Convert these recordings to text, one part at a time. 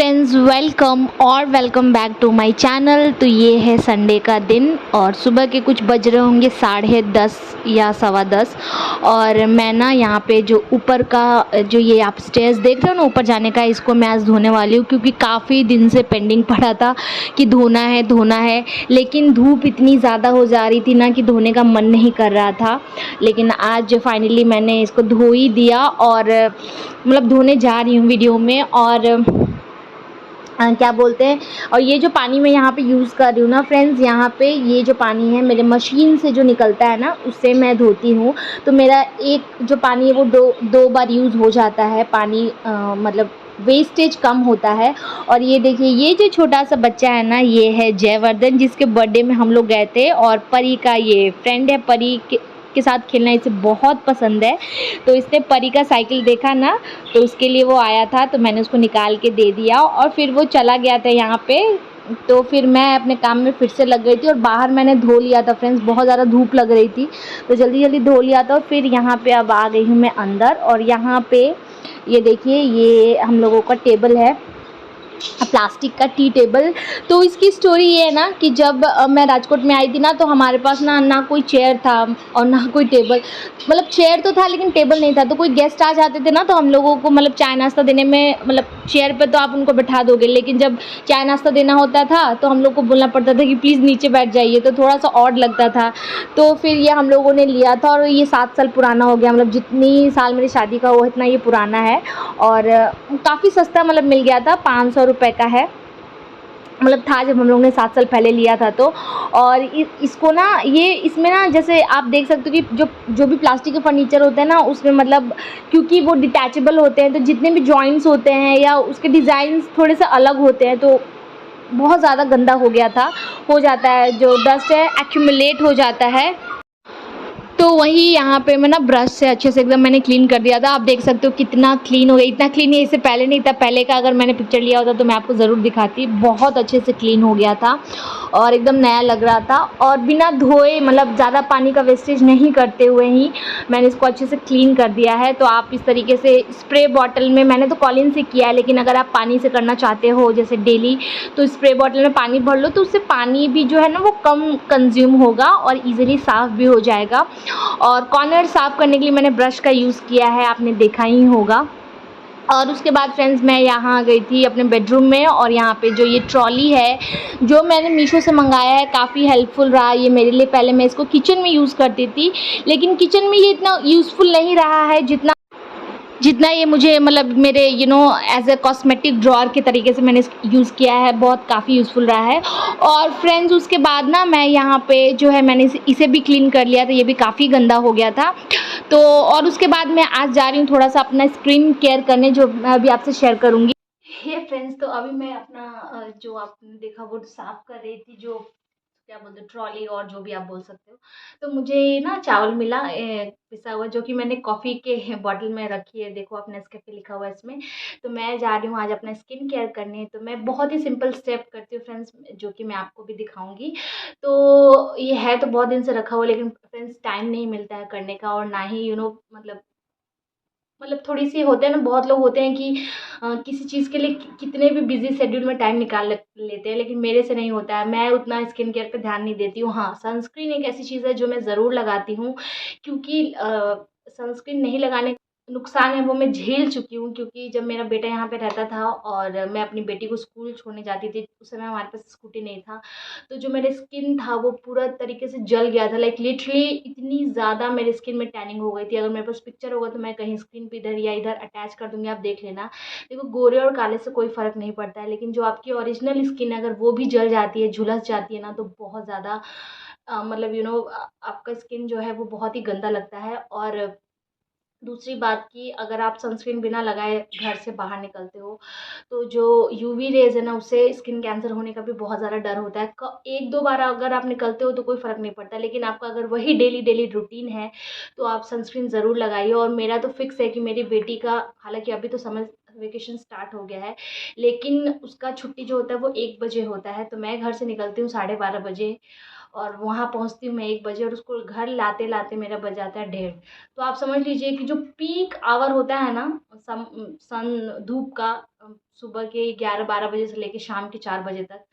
Friends, welcome back to my channel. तो ये है संडे का दिन और सुबह के कुछ बज रहे होंगे 10:30 या 10:15। और मैं ना यहाँ पे जो ऊपर का जो ये आप स्टेयर्स देख रहे हो ना, ऊपर जाने का, इसको मैं आज धोने वाली हूँ क्योंकि काफ़ी दिन से पेंडिंग पड़ा था कि धोना है। लेकिन धूप इतनी ज़्यादा हो जा रही थी ना कि धोने का मन नहीं कर रहा था। लेकिन आज फाइनली मैंने इसको धो ही दिया और मतलब धोने जा रही हूँ वीडियो में। और क्या बोलते हैं, और ये जो पानी मैं यहाँ पे यूज़ कर रही हूँ ना फ्रेंड्स, यहाँ पे ये जो पानी है मेरे मशीन से जो निकलता है ना, उससे मैं धोती हूँ। तो मेरा एक जो पानी है वो दो बार यूज़ हो जाता है पानी, मतलब वेस्टेज कम होता है। और ये देखिए, ये जो छोटा सा बच्चा है ना, ये है जयवर्धन, जिसके बर्थडे में हम लोग गए थे। और परी का ये फ्रेंड है, परी के साथ खेलना इसे बहुत पसंद है। तो इसने परी का साइकिल देखा ना, तो उसके लिए वो आया था, तो मैंने उसको निकाल के दे दिया और फिर वो चला गया था यहाँ पे। तो फिर मैं अपने काम में फिर से लग गई थी और बाहर मैंने धो लिया था फ्रेंड्स, बहुत ज़्यादा धूप लग रही थी तो जल्दी जल्दी धो लिया था। और फिर यहाँ पे अब आ गई हूँ मैं अंदर। और यहाँ पे ये देखिए, ये हम लोगों का टेबल है, प्लास्टिक का टी टेबल। तो इसकी स्टोरी ये है ना कि जब मैं राजकोट में आई थी ना, तो हमारे पास ना कोई चेयर था और ना कोई टेबल। मतलब चेयर तो था लेकिन टेबल नहीं था। तो कोई गेस्ट आ जाते थे ना, तो हम लोगों को मतलब चाय नाश्ता देने में, मतलब चेयर पे तो आप उनको बैठा दोगे, लेकिन जब चाय नाश्ता देना होता था तो हम लोग को बोलना पड़ता था कि प्लीज़ नीचे बैठ जाइए। तो थोड़ा सा ऑड लगता था। तो फिर ये हम लोगों ने लिया था और ये 7 साल पुराना हो गया। मतलब जितनी साल मेरी शादी का हुआ इतना ये पुराना है। और काफ़ी सस्ता मतलब मिल गया था, 500 रुपये का है। मतलब था जब हम लोग ने 7 साल पहले लिया था तो। और इसको ना, ये इसमें ना, जैसे आप देख सकते हो कि जो भी प्लास्टिक के फर्नीचर होते हैं ना, उसमें मतलब क्योंकि वो डिटैचेबल होते हैं, तो जितने भी जॉइंट्स होते हैं या उसके डिज़ाइंस थोड़े से अलग होते हैं, तो बहुत ज़्यादा गंदा हो गया था, हो जाता है, जो डस्ट है एक्यूमुलेट हो जाता है। तो वही यहाँ पे मैं ना ब्रश से अच्छे से एकदम मैंने क्लीन कर दिया था। आप देख सकते हो कितना क्लीन हो गया। इतना क्लीन नहीं, इससे पहले नहीं था। पहले का अगर मैंने पिक्चर लिया होता तो मैं आपको ज़रूर दिखाती। बहुत अच्छे से क्लीन हो गया था और एकदम नया लग रहा था। और बिना धोए, मतलब ज़्यादा पानी का वेस्टेज नहीं करते हुए ही मैंने इसको अच्छे से क्लीन कर दिया है। तो आप इस तरीके से स्प्रे बॉटल में, मैंने तो कॉलिन से किया है, लेकिन अगर आप पानी से करना चाहते हो जैसे डेली, तो स्प्रे बॉटल में पानी भर लो, तो उससे पानी भी जो है ना वो कम कंज्यूम होगा और ईज़िली साफ़ भी हो जाएगा। और कॉर्नर साफ़ करने के लिए मैंने ब्रश का यूज़ किया है, आपने देखा ही होगा। और उसके बाद फ्रेंड्स मैं यहाँ आ गई थी अपने बेडरूम में। और यहाँ पे जो ये ट्रॉली है जो मैंने मीशो से मंगाया है, काफ़ी हेल्पफुल रहा ये मेरे लिए। पहले मैं इसको किचन में यूज़ करती थी, लेकिन किचन में ये इतना यूज़फुल नहीं रहा है जितना ये मुझे, मतलब मेरे एज ए कॉस्मेटिक ड्रॉअर के तरीके से मैंने इसको यूज़ किया है। बहुत काफ़ी यूज़फुल रहा है। और फ्रेंड्स उसके बाद ना मैं यहाँ पे जो है मैंने इसे भी क्लीन कर लिया था, ये भी काफ़ी गंदा हो गया था। तो और उसके बाद मैं आज जा रही हूँ थोड़ा सा अपना स्किन केयर करने, जो मैं अभी आपसे शेयर करूँगी। ये फ्रेंड्स, तो अभी मैं अपना जो आपने देखा वो साफ़ कर रही थी, जो क्या बोलते हैं, ट्रॉली और जो भी आप बोल सकते हो। तो मुझे ना चावल मिला पिसा हुआ, जो कि मैंने कॉफ़ी के बॉटल में रखी है। देखो आप, नेस्कैफे लिखा हुआ है इसमें। तो मैं जा रही हूँ आज अपना स्किन केयर करने। तो मैं बहुत ही सिंपल स्टेप करती हूँ फ्रेंड्स, जो कि मैं आपको भी दिखाऊंगी। तो ये है तो बहुत दिन से रखा हुआ, लेकिन फ्रेंड्स टाइम नहीं मिलता है करने का, और ना ही मतलब थोड़ी सी होते हैं ना, बहुत लोग होते हैं कि किसी चीज़ के लिए कितने भी बिजी शेड्यूल में टाइम निकाल लेते हैं, लेकिन मेरे से नहीं होता है। मैं उतना स्किन केयर पे ध्यान नहीं देती हूँ। हाँ, सनस्क्रीन एक ऐसी चीज़ है जो मैं ज़रूर लगाती हूँ, क्योंकि सनस्क्रीन नहीं लगाने नुकसान है वो मैं झेल चुकी हूँ। क्योंकि जब मेरा बेटा यहाँ पे रहता था और मैं अपनी बेटी को स्कूल छोड़ने जाती थी, उस समय हमारे पास स्कूटी नहीं था। तो जो मेरा स्किन था वो पूरा तरीके से जल गया था, लाइक लिटरली इतनी ज़्यादा मेरे स्किन में टैनिंग हो गई थी। अगर मेरे पास पिक्चर होगा तो मैं कहीं स्क्रीन पे इधर या इधर अटैच कर दूंगी, आप देख लेना। देखो, गोरे और काले से कोई फ़र्क नहीं पड़ता है, लेकिन जो आपकी ओरिजिनल स्किन है अगर वो भी जल जाती है, झुलस जाती है ना, तो बहुत ज़्यादा मतलब आपका स्किन जो है वो बहुत ही गंदा लगता है। और दूसरी बात की, अगर आप सनस्क्रीन बिना लगाए घर से बाहर निकलते हो, तो जो यूवी रेज़ है ना, उससे स्किन कैंसर होने का भी बहुत ज़्यादा डर होता है। एक दो बार अगर आप निकलते हो तो कोई फ़र्क नहीं पड़ता, लेकिन आपका अगर वही डेली डेली रूटीन है तो आप सनस्क्रीन ज़रूर लगाइए। और मेरा तो फिक्स है कि मेरी बेटी का, हालांकि अभी तो वेकेशन स्टार्ट हो गया है, लेकिन उसका छुट्टी जो होता है वो 1 बजे होता है। तो मैं घर से निकलती हूँ 12:30 बजे और वहाँ पहुँचती हूँ मैं 1 बजे और उसको घर लाते-लाते मेरा बज जाता है 1:30। तो आप समझ लीजिए कि जो पीक आवर होता है ना सन धूप का, सुबह के 11-12 बजे से लेके शाम के 4 बजे तक,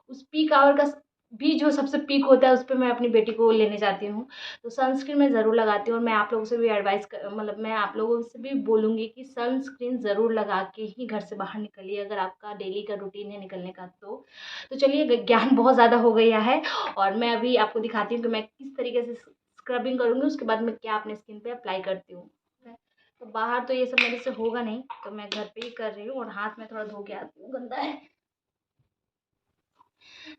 उस पीक आवर का भी जो सबसे पीक होता है उस पे मैं अपनी बेटी को लेने जाती हूँ। तो सनस्क्रीन मैं ज़रूर लगाती हूँ और मैं आप लोगों से भी मतलब मैं आप लोगों से भी बोलूँगी कि सनस्क्रीन ज़रूर लगा के ही घर से बाहर निकलिए, अगर आपका डेली का रूटीन है निकलने का तो। तो चलिए, ज्ञान बहुत ज़्यादा हो गया है और मैं अभी आपको दिखाती हूँ कि मैं किस तरीके से स्क्रबिंग करूँगी, उसके बाद मैं क्या अपने स्किन पे अप्लाई करती हूँ। तो बाहर तो ये सब मेरे से होगा नहीं, तो मैं घर पे ही कर रही हूँ और हाथ में थोड़ा धो के आती हूँ, गंदा है।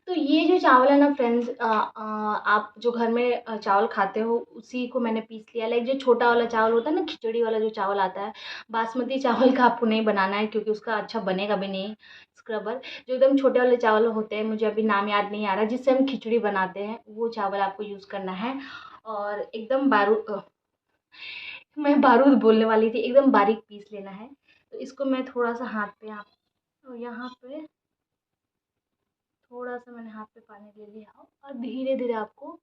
तो ये जो चावल है ना फ्रेंड्स, आप जो घर में चावल खाते हो उसी को मैंने पीस लिया। लाइक जो छोटा वाला चावल होता है ना, खिचड़ी वाला जो चावल आता है, बासमती चावल का आपको नहीं बनाना है क्योंकि उसका अच्छा बनेगा भी नहीं स्क्रबर। जो एकदम छोटे वाले चावल होते हैं, मुझे अभी नाम याद नहीं आ रहा, जिससे हम खिचड़ी बनाते हैं, वो चावल आपको यूज़ करना है। और एकदम मैं बारूद बोलने वाली थी, एकदम बारीक पीस लेना है। तो इसको मैं थोड़ा सा हाथ पे, आप तो यहाँ पे थोड़ा सा मैंने हाथ पे पानी ले लिया और धीरे धीरे आपको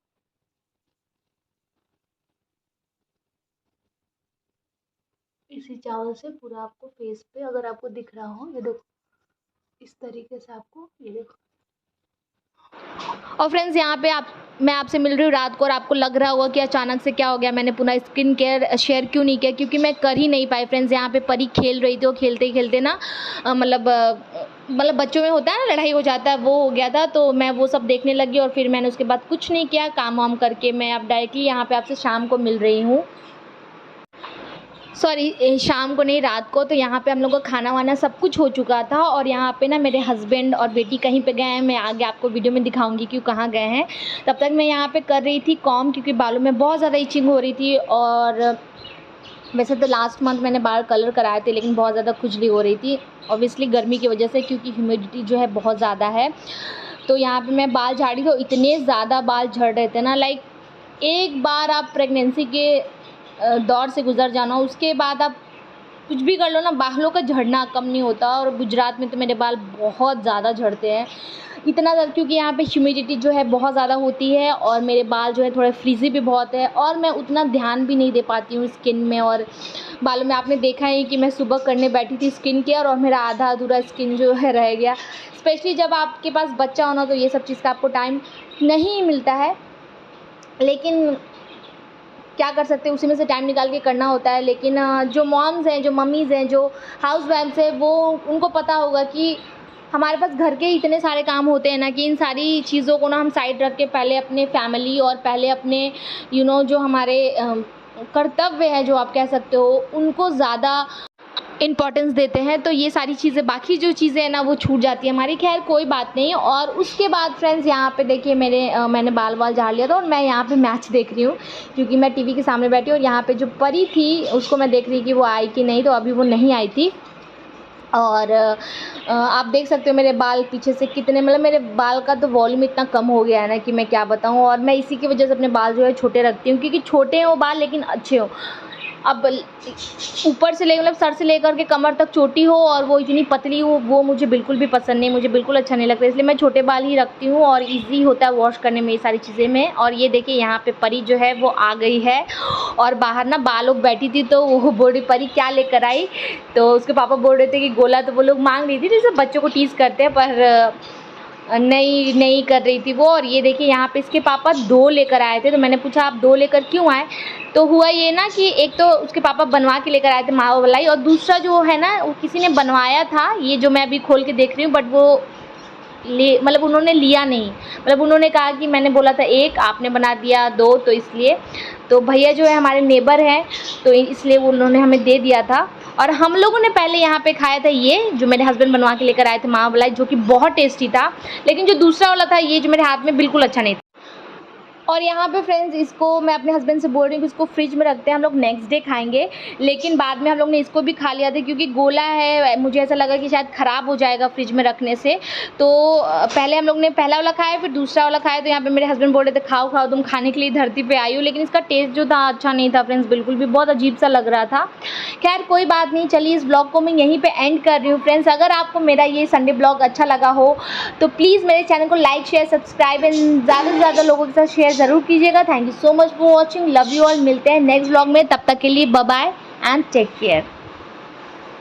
इसी चावल से पूरा आपको फेस पे, अगर आपको दिख रहा हो, ये देखो इस तरीके से आपको, ये देखो। और फ्रेंड्स यहाँ पे मैं आपसे मिल रही हूँ रात को और आपको लग रहा होगा कि अचानक से क्या हो गया, मैंने पुनः स्किन केयर शेयर क्यों नहीं किया, क्योंकि मैं कर ही नहीं पाई फ्रेंड्स। यहाँ पे परी खेल रही थी और खेलते ही खेलते ना मतलब बच्चों में होता है ना, लड़ाई हो जाता है, वो हो गया था। तो मैं वो सब देखने लगी और फिर मैंने उसके बाद कुछ नहीं किया, काम वाम करके मैं अब डायरेक्टली यहाँ पे आपसे शाम को मिल रही हूँ। सॉरी, शाम को नहीं, रात को। तो यहाँ पे हम लोग का खाना वाना सब कुछ हो चुका था और यहाँ पे ना मेरे हस्बैंड और बेटी कहीं पे गए हैं, मैं आगे आपको वीडियो में दिखाऊंगी कि कहाँ गए हैं। तब तक मैं यहाँ पे कर रही थी कॉम, क्योंकि बालों में बहुत ज़्यादा इचिंग हो रही थी। और वैसे तो लास्ट मंथ मैंने बाल कलर कराए थे, लेकिन बहुत ज़्यादा खुजली हो रही थी, ऑब्वियसली गर्मी की वजह से, क्योंकि ह्यूमिडिटी जो है बहुत ज़्यादा है। तो यहाँ पर मैं बाल झाड़ी तो इतने ज़्यादा बाल झड़ रहे थे ना, लाइक एक बार आप प्रेगनेंसी के दौर से गुजर जाना, उसके बाद आप कुछ भी कर लो ना, बालों का झड़ना कम नहीं होता। और गुजरात में तो मेरे बाल बहुत ज़्यादा झड़ते हैं, इतना ज़्यादा, क्योंकि यहाँ पे ह्यूमिडिटी जो है बहुत ज़्यादा होती है और मेरे बाल जो है थोड़े फ्रीज़ी भी बहुत है और मैं उतना ध्यान भी नहीं दे पाती हूँ स्किन में और बालों में। आपने देखा ही कि मैं सुबह करने बैठी थी स्किन केयर और मेरा आधा अधूरा स्किन जो है रह गया। स्पेशली जब आपके पास बच्चा होना तो ये सब चीज़ का आपको टाइम नहीं मिलता है, लेकिन क्या कर सकते हैं, उसी में से टाइम निकाल के करना होता है। लेकिन जो मॉम्स हैं, जो मम्मीज़ हैं, जो हाउस वाइफ्स हैं, वो उनको पता होगा कि हमारे पास घर के इतने सारे काम होते हैं ना, कि इन सारी चीज़ों को ना हम साइड रख के पहले अपने फैमिली और पहले अपने जो हमारे कर्तव्य है, जो आप कह सकते हो, उनको ज़्यादा इम्पॉर्टेंस देते हैं। तो ये सारी चीज़ें, बाकी जो चीज़ें हैं ना, वो छूट जाती है हमारी। खैर कोई बात नहीं। और उसके बाद फ्रेंड्स यहाँ पे देखिए मैंने बाल झाड़ लिया था और मैं यहाँ पे मैच देख रही हूँ, क्योंकि मैं टीवी के सामने बैठी हूँ और यहाँ पे जो परी थी उसको मैं देख रही कि वो आई कि नहीं। तो अभी वो नहीं आई थी और आप देख सकते हो मेरे बाल पीछे से कितने, मतलब मेरे बाल का तो वॉल्यूम इतना कम हो गया है ना कि मैं क्या बताऊँ। और मैं इसी की वजह से अपने बाल जो है छोटे रखती हूँ, क्योंकि छोटे हो बाल लेकिन अच्छे हो। अब ऊपर से मतलब सर से लेकर के कमर तक चोटी हो और वो इतनी पतली हो, वो मुझे बिल्कुल भी पसंद नहीं, मुझे बिल्कुल अच्छा नहीं लगता। इसलिए मैं छोटे बाल ही रखती हूँ और इजी होता है वॉश करने में ये सारी चीज़ें में। और ये देखिए यहाँ पे परी जो है वो आ गई है और बाहर ना बाल लोग बैठी थी, तो वो बोल रही परी क्या लेकर आई। तो उसके पापा बोल रहे थे कि गोला, तो वो लोग मांग रही थी, जैसे बच्चों को टीज़ करते हैं, पर नहीं कर रही थी वो। और ये देखिए यहाँ पे इसके पापा 2 लेकर आए थे। तो मैंने पूछा आप 2 लेकर क्यों आए। तो हुआ ये ना कि एक तो उसके पापा बनवा के लेकर आए थे मावा मलाई, और दूसरा जो है ना वो किसी ने बनवाया था, ये जो मैं अभी खोल के देख रही हूँ, बट वो मतलब उन्होंने लिया नहीं। मतलब उन्होंने कहा कि मैंने बोला था 1, आपने बना दिया 2, तो इसलिए। तो भैया जो है हमारे नेबर हैं, तो इसलिए उन्होंने हमें दे दिया था। और हम लोगों ने पहले यहाँ पे खाया था ये जो मेरे हस्बैंड बनवा के लेकर आए थे मावा मलाई, जो कि बहुत टेस्टी था। लेकिन जो दूसरा वाला था, ये जो मेरे हाथ में, बिल्कुल अच्छा नहीं था। और यहाँ पे फ्रेंड्स इसको मैं अपने हस्बैंड से बोल रही हूँ कि इसको फ्रिज में रखते हैं, हम लोग नेक्स्ट डे खाएंगे। लेकिन बाद में हम लोग ने इसको भी खा लिया था क्योंकि गोला है, मुझे ऐसा लगा कि शायद ख़राब हो जाएगा फ्रिज में रखने से। तो पहले हम लोग ने पहला वाला खाया, फिर दूसरा वाला खाया। तो यहाँ पे मेरे हस्बैंड बोल रहे थे खाओ खाओ, तुम खाने के लिए धरती पे आई हो। लेकिन इसका टेस्ट जो था अच्छा नहीं था फ्रेंड्स, बिल्कुल भी, बहुत अजीब सा लग रहा था। खैर कोई बात नहीं, चलिए इस ब्लॉग को मैं यहीं पे एंड कर रही हूँ फ्रेंड्स। अगर आपको मेरा ये संडे ब्लॉग अच्छा लगा हो तो प्लीज़ मेरे चैनल को लाइक शेयर सब्सक्राइब एंड ज़्यादा से ज़्यादा लोगों के साथ शेयर ज़रूर कीजिएगा। Thank you so much for watching, love you all. मिलते हैं नेक्स्ट ब्लॉग में, तब तक के लिए bye bye and take care.